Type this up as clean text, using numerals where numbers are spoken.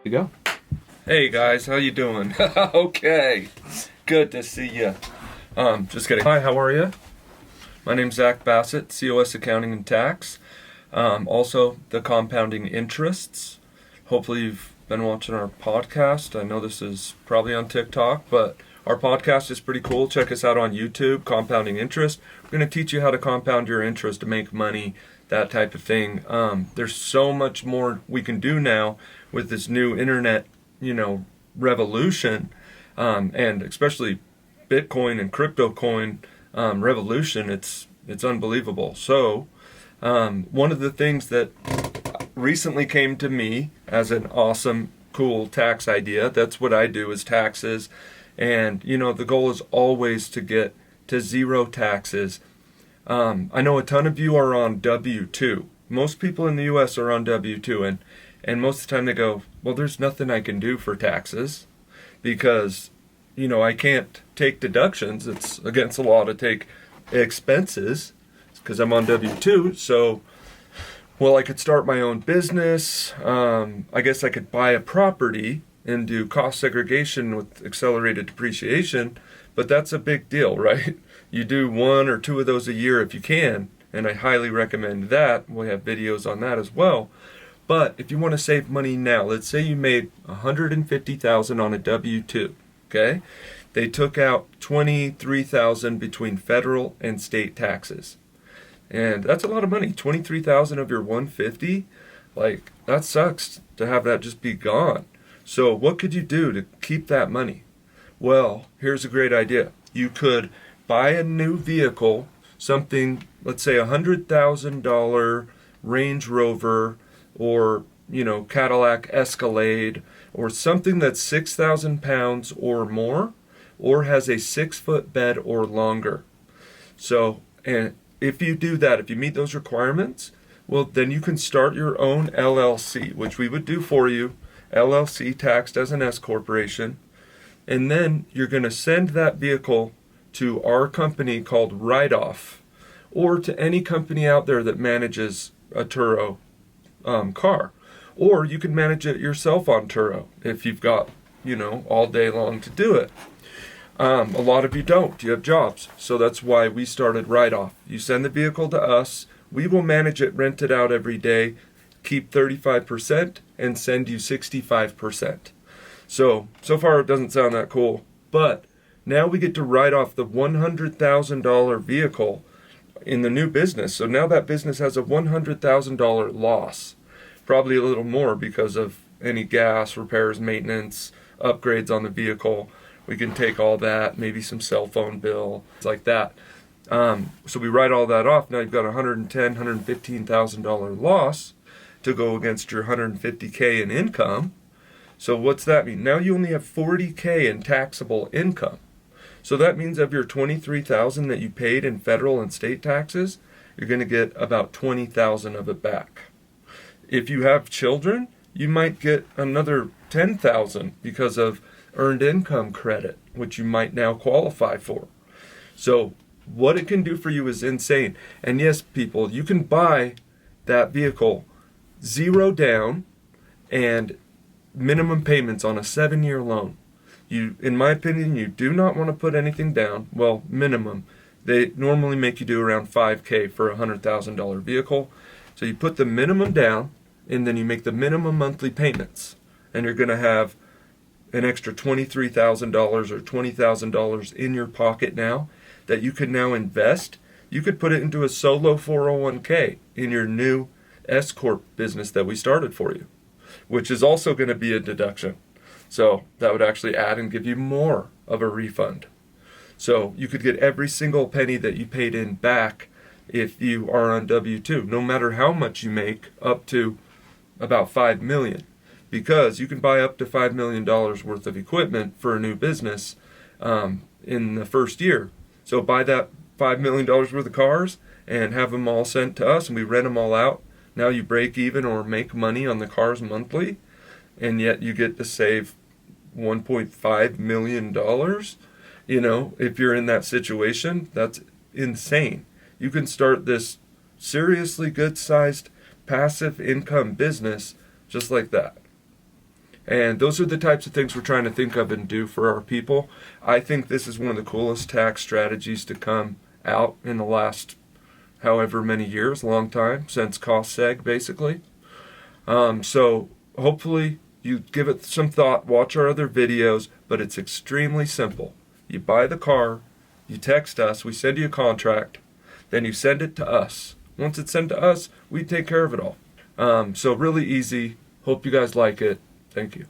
You go. Hey guys, how you doing? Okay, good to see you. Just kidding. Hi, how are you? My name's Zach Bassett, COS Accounting and Tax. Also, the compounding interests. Hopefully you've been watching our podcast. I know this is probably on TikTok, but our podcast is pretty cool. Check us out on YouTube, Compounding Interest. We're going to teach you how to compound your interest to make money, that type of thing. There's so much more we can do now with this new internet, revolution, and especially Bitcoin and crypto coin revolution. It's unbelievable. So one of the things that recently came to me as an awesome, cool tax idea, that's what I do, is taxes. And, the goal is always to get to zero taxes. I know a ton of you are on W-2. Most people in the U.S. are on W-2, and most of the time they go, well, there's nothing I can do for taxes because, I can't take deductions. It's against the law to take expenses because I'm on W-2. So, well, I could start my own business. I guess I could buy a property and do cost segregation with accelerated depreciation, but that's a big deal, right? You do 1 or 2 of those a year if you can, and I highly recommend that. We have videos on that as well. But if you want to save money now, let's say you made $150,000 on a W-2, okay? They took out $23,000 between federal and state taxes. And that's a lot of money. $23,000 of your $150,000, that sucks to have that just be gone. So what could you do to keep that money? Well, here's a great idea. You could buy a new vehicle, something, let's say $100,000 Range Rover, or, Cadillac Escalade, or something that's 6,000 pounds or more, or has a 6-foot bed or longer. So, and if you do that, if you meet those requirements, well, then you can start your own LLC, which we would do for you. LLC, taxed as an S corporation. And then you're going to send that vehicle to our company called Write-Off, or to any company out there that manages a Turo car. Or you can manage it yourself on Turo if you've got, all day long to do it. A lot of you don't. You have jobs. So that's why we started Write-Off. You send the vehicle to us. We will manage it, rent it out every day, keep 35%, and send you 65%. So far it doesn't sound that cool. But now we get to write off the $100,000 vehicle in the new business. So now that business has a $100,000 loss. Probably a little more because of any gas, repairs, maintenance, upgrades on the vehicle. We can take all that, maybe some cell phone bill, it's like that. So we write all that off. Now you've got a $110,000, $115,000 loss to go against your $150K in income. So what's that mean? Now you only have $40K in taxable income. So that means of your $23,000 that you paid in federal and state taxes, you're going to get about $20,000 of it back. If you have children, you might get another $10,000 because of earned income credit, which you might now qualify for. So what it can do for you is insane. And yes, people, you can buy that vehicle zero down and minimum payments on a 7-year loan. You, in my opinion, you do not want to put anything down. Well, minimum. They normally make you do around $5K for a $100,000 vehicle. So you put the minimum down, and then you make the minimum monthly payments. And you're going to have an extra $23,000 or $20,000 in your pocket now that you can now invest. You could put it into a solo 401k in your new S Corp business that we started for you, which is also going to be a deduction. So that would actually add and give you more of a refund. So you could get every single penny that you paid in back if you are on W-2, no matter how much you make, up to about $5 million, because you can buy up to $5 million worth of equipment for a new business in the first year. So buy that $5 million worth of cars and have them all sent to us, and we rent them all out. Now you break even or make money on the cars monthly, and yet you get to save $1.5 million. If you're in that situation, that's insane. You can start this seriously good-sized passive income business just like that. And those are the types of things we're trying to think of and do for our people. I think this is one of the coolest tax strategies to come out in the last however many years, long time, since cost seg, basically. So hopefully you give it some thought, watch our other videos, but it's extremely simple. You buy the car, you text us, we send you a contract, then you send it to us. Once it's sent to us, we take care of it all. So really easy. Hope you guys like it. Thank you.